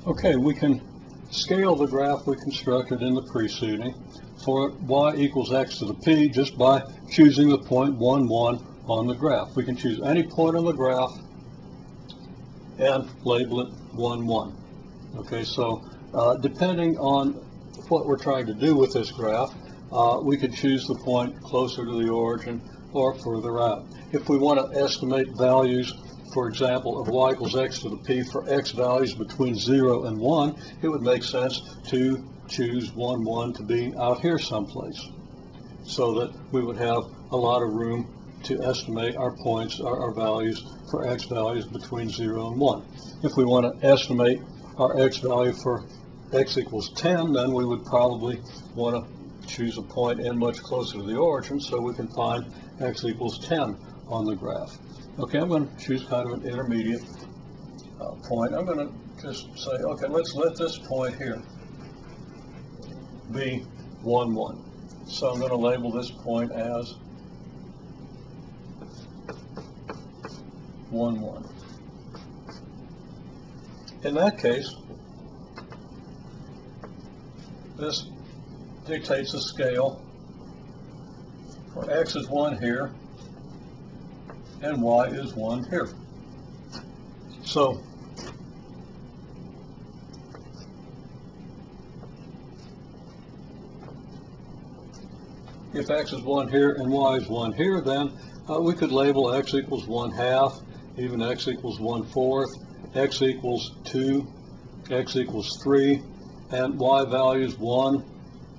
Okay, we can scale the graph we constructed in the preceding for y equals x to the p just by choosing the point 1, 1 on the graph. We can choose any point on the graph and label it 1, 1. Okay, so depending on what we're trying to do with this graph, we could choose the point closer to the origin or further out. If we want to estimate values, for example, of y equals x to the p for x values between 0 and 1, it would make sense to choose 1, 1 to be out here someplace, so that we would have a lot of room to estimate our points, our values for x values between 0 and 1. If we want to estimate our x value for x equals 10, then we would probably want to choose a point in much closer to the origin so we can find x equals 10 on the graph. Okay, I'm going to choose kind of an intermediate point. I'm going to just say, okay, let's let this point here be 1, 1. So I'm going to label this point as 1, 1. In that case, this dictates a scale for x is 1 here and y is 1 here. So if x is 1 here and y is 1 here, then we could label x equals 1/2, even x equals 1/4, x equals 2, x equals 3, and y values 1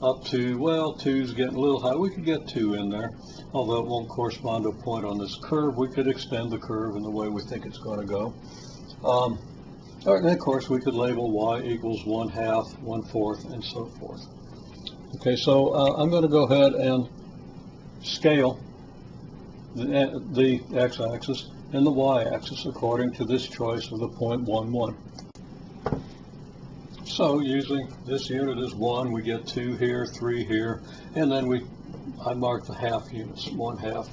up to, well, 2 is getting a little high. We could get 2 in there, although it won't correspond to a point on this curve. We could extend the curve in the way we think it's going to go. All right, and then of course we could label y equals 1/2, 1/4, and so forth. Okay, so I'm going to go ahead and scale the x-axis and the y-axis according to this choice of the point 1, 1. So using this unit as 1, we get 2 here, 3 here, and then I mark the half units, 1/2,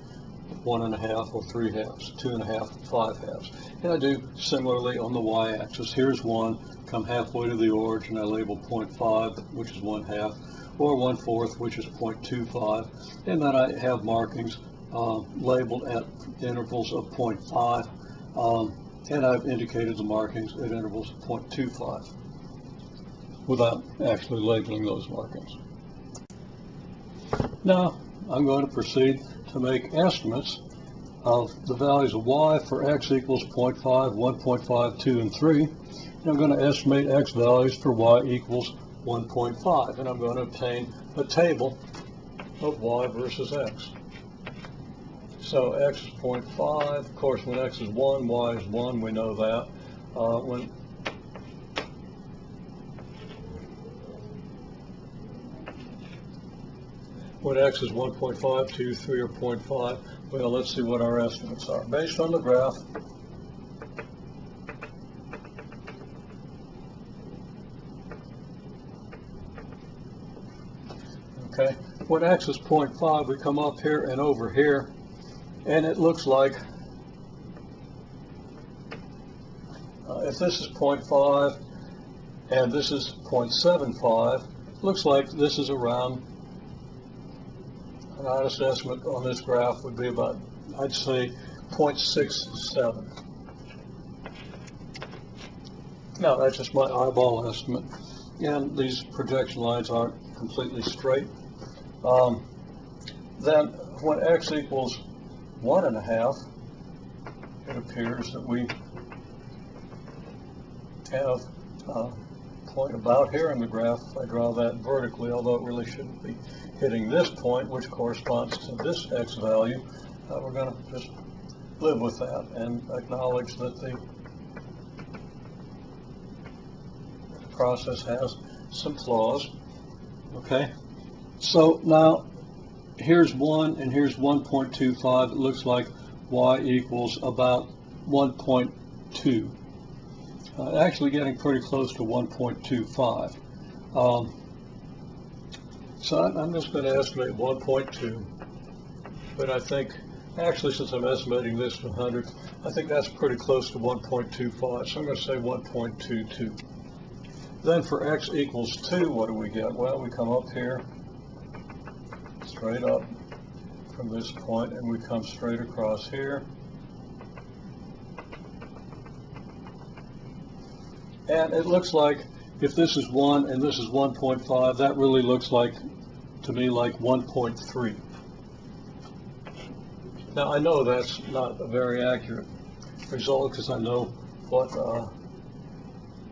1.5, or 3 halves, 2.5, 5 halves. And I do similarly on the y-axis. Here's 1, come halfway to the origin, I label 0.5, which is 1/2, or 1/4, which is 0.25, and then I have markings labeled at intervals of 0.5, and I've indicated the markings at intervals of 0.25. Without actually labeling those markings. Now I'm going to proceed to make estimates of the values of y for x equals 0.5, 1.5, 2, and 3. And I'm going to estimate x values for y equals 1.5, and I'm going to obtain a table of y versus x. So x is 0.5, of course when x is 1, y is 1, we know that. When x is 1.5, 2, 3, or 0.5, well, let's see what our estimates are. Based on the graph, okay, when x is 0.5, we come up here and over here, and it looks like if this is 0.5 and this is 0.75, looks like this is around, an honest estimate on this graph would be about, I'd say, 0.67. Now, that's just my eyeball estimate, and these projection lines aren't completely straight. Then, when x equals 1.5, it appears that we have a point about here in the graph. If I draw that vertically, although it really shouldn't be hitting this point, which corresponds to this x value, we're going to just live with that and acknowledge that the process has some flaws. Okay, so now here's 1 and here's 1.25. It looks like y equals about 1.2. Actually getting pretty close to 1.25. So I'm just going to estimate 1.2, but I think, actually since I'm estimating this to 100, I think that's pretty close to 1.25, so I'm going to say 1.22. Then for x equals 2, what do we get? Well, we come up here, straight up from this point, and we come straight across here. And it looks like if this is 1 and this is 1.5, that really looks like, to me, like 1.3. Now, I know that's not a very accurate result because I know what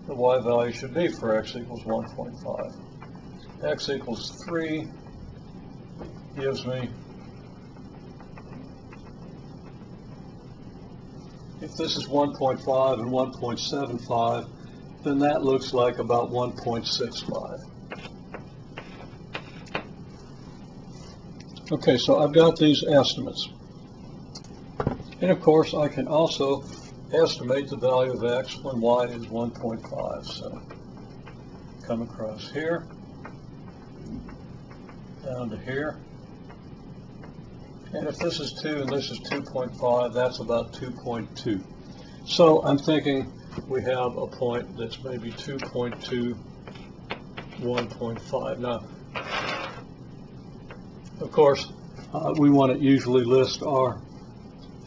the y value should be for x equals 1.5. X equals 3 gives me, if this is 1.5 and 1.75, then that looks like about 1.65. Okay, so I've got these estimates. And of course, I can also estimate the value of x when y is 1.5. So come across here, down to here. And if this is 2 and this is 2.5, that's about 2.2. So I'm thinking we have a point that's maybe 2.2, 1.5. Now, of course, we want to usually list our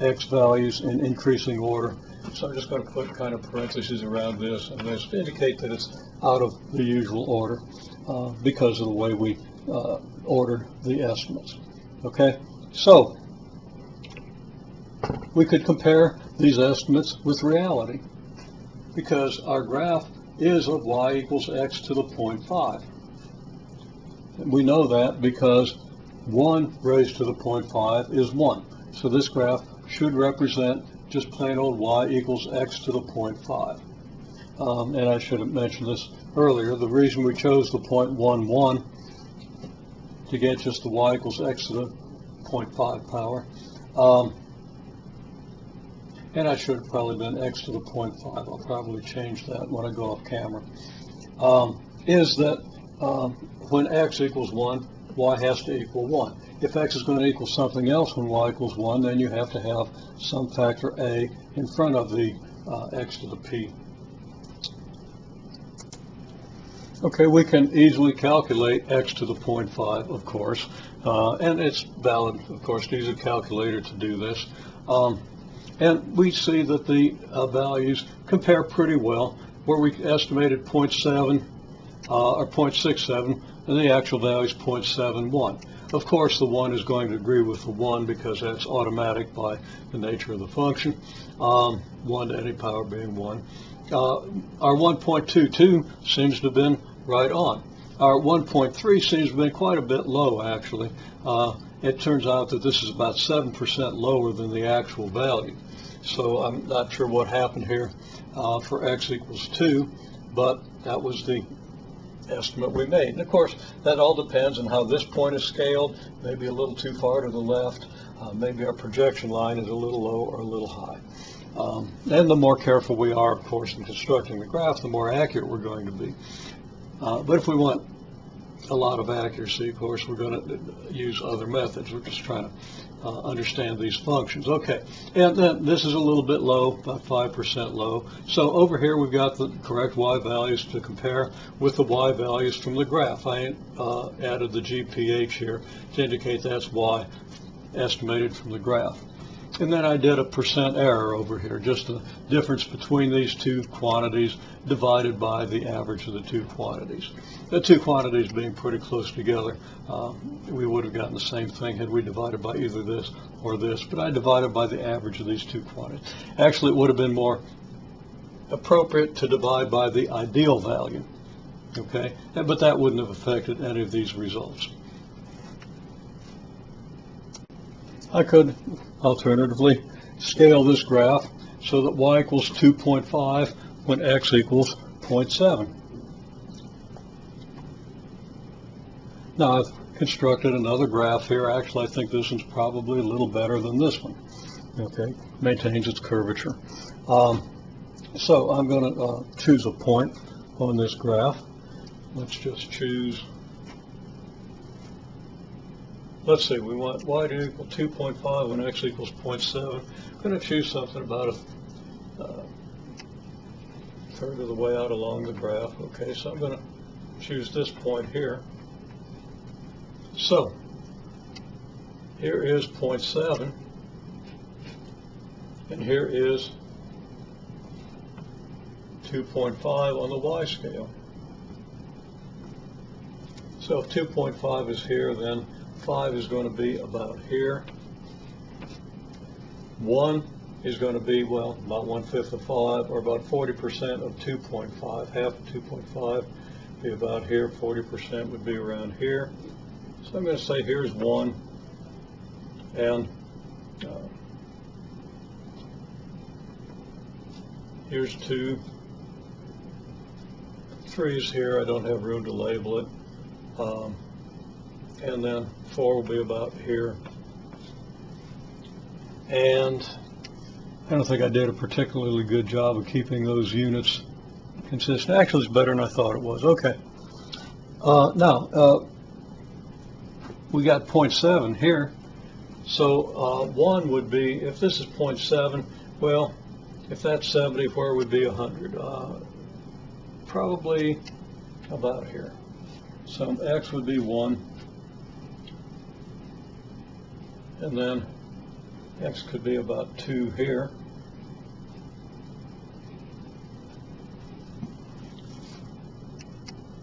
x values in increasing order. So I'm just going to put kind of parentheses around this and this to indicate that it's out of the usual order because of the way we ordered the estimates. Okay, so we could compare these estimates with reality because our graph is of y equals x to the 0.5. And we know that because 1 raised to the 0.5 is 1. So this graph should represent just plain old y equals x to the 0.5. And I should have mentioned this earlier. The reason we chose the 0.11 to get just the y equals x to the 0.5 power, and I should have probably been x to the 0.5. I'll probably change that when I go off camera. Is that when x equals 1, y has to equal 1. If x is going to equal something else when y equals 1, then you have to have some factor a in front of the x to the p. Okay, we can easily calculate x to the 0.5, of course, and it's valid, of course, to use a calculator to do this. And we see that the values compare pretty well, where we estimated 0.7 or 0.67, and the actual value is 0.71. Of course, the 1 is going to agree with the 1 because that's automatic by the nature of the function, 1 to any power being 1. Our 1.22 seems to have been right on. Our 1.3 seems to have been quite a bit low, actually. It turns out that this is about 7% lower than the actual value. So I'm not sure what happened here for x equals 2, but that was the estimate we made. And of course, that all depends on how this point is scaled, maybe a little too far to the left, maybe our projection line is a little low or a little high. And the more careful we are, of course, in constructing the graph, the more accurate we're going to be. But if we want a lot of accuracy, of course, we're going to use other methods. We're just trying to understand these functions. Okay, and then this is a little bit low, about 5% low. So over here we've got the correct y values to compare with the y values from the graph. I added the GPH here to indicate that's y estimated from the graph. And then I did a percent error over here, just the difference between these two quantities divided by the average of the two quantities. The two quantities being pretty close together, we would have gotten the same thing had we divided by either this or this, but I divided by the average of these two quantities. Actually, it would have been more appropriate to divide by the ideal value, okay? But that wouldn't have affected any of these results. I could alternatively scale this graph so that y equals 2.5 when x equals 0.7. Now I've constructed another graph here. Actually, I think this one's probably a little better than this one. Okay, maintains its curvature. So I'm going to choose a point on this graph. Let's just choose. Let's see, we want y to equal 2.5 when x equals 0.7. I'm going to choose something about third of the way out along the graph. Okay, so I'm going to choose this point here. So here is 0.7, and here is 2.5 on the y scale. So if 2.5 is here, then 5 is going to be about here. 1 is going to be, well, about 1/5 of 5, or about 40% of 2.5. Half of 2.5 would be about here. 40% would be around here. So I'm going to say here's 1, and here's 2. 3 is here. I don't have room to label it. And then 4 will be about here. And I don't think I did a particularly good job of keeping those units consistent. Actually, it's better than I thought it was. Okay. Now, we got 0.7 here. So 1 would be, if this is 0.7, well, if that's 70, where would be 100? Probably about here. So x would be 1. And then x could be about 2 here.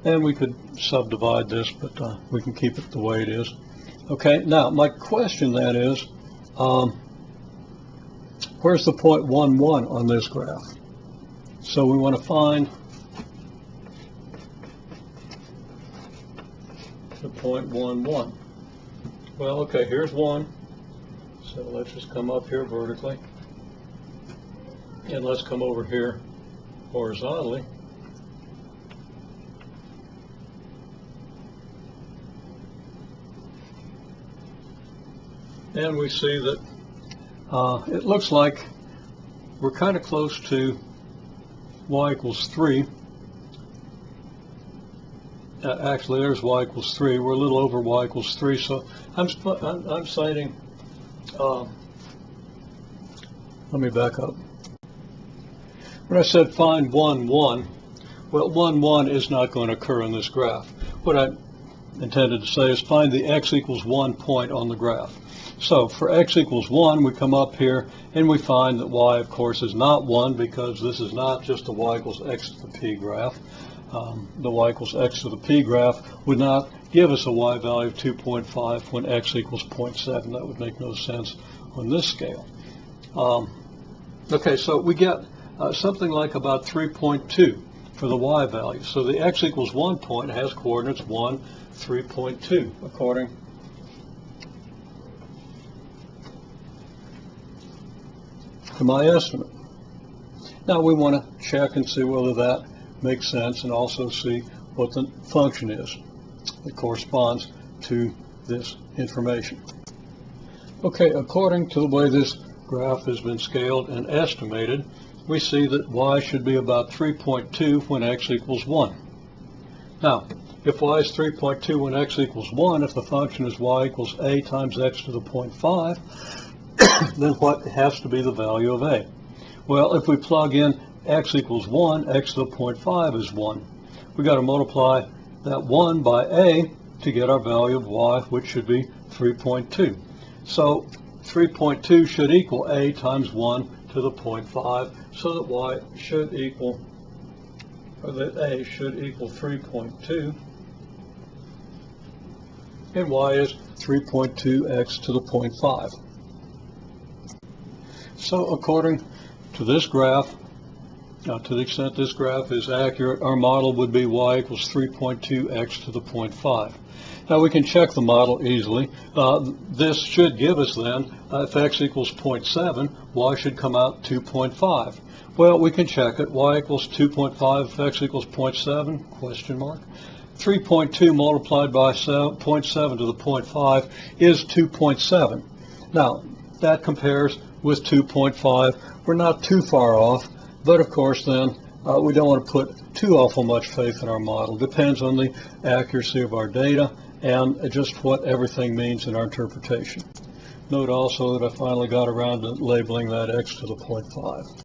And we could subdivide this, but we can keep it the way it is. Okay, now my question then is, where's the 0.11 on this graph? So we want to find the 0.11. Well, okay, here's 1. So let's just come up here vertically. And let's come over here horizontally. And we see that it looks like we're kind of close to y equals 3. Actually, there's y equals 3. We're a little over y equals 3. So I'm citing, let me back up. When I said find 1, 1, well, 1, 1 is not going to occur in this graph. What I intended to say is find the x equals 1 point on the graph. So for x equals 1, we come up here and we find that y, of course, is not 1 because this is not just a y equals x to the p graph. The y equals x to the p graph would not give us a y value of 2.5 when x equals 0.7. That would make no sense on this scale. Okay, so we get something like about 3.2 for the y value. So the x equals 1 point has coordinates 1, 3.2, according to my estimate. Now we want to check and see whether that makes sense and also see what the function is that corresponds to this information. Okay, according to the way this graph has been scaled and estimated, we see that y should be about 3.2 when x equals 1. Now, if y is 3.2 when x equals 1, if the function is y equals a times x to the 0.5, then what has to be the value of a? Well, if we plug in x equals 1, x to the 0.5 is 1. We've got to multiply that 1 by a to get our value of y, which should be 3.2. So 3.2 should equal a times 1 to the 0.5, so that y should equal, or that a should equal 3.2, and y is 3.2x to the 0.5. So according to this graph, now to the extent this graph is accurate, our model would be y equals 3.2x to the 0.5. Now we can check the model easily. This should give us then, if x equals 0.7, y should come out 2.5. Well, we can check it. Y equals 2.5 if x equals 0.7, question mark. 3.2 multiplied by 0.7 to the 0.5 is 2.7. Now, that compares with 2.5. We're not too far off, but of course then we don't want to put too awful much faith in our model. Depends on the accuracy of our data and just what everything means in our interpretation. Note also that I finally got around to labeling that x to the 0.5.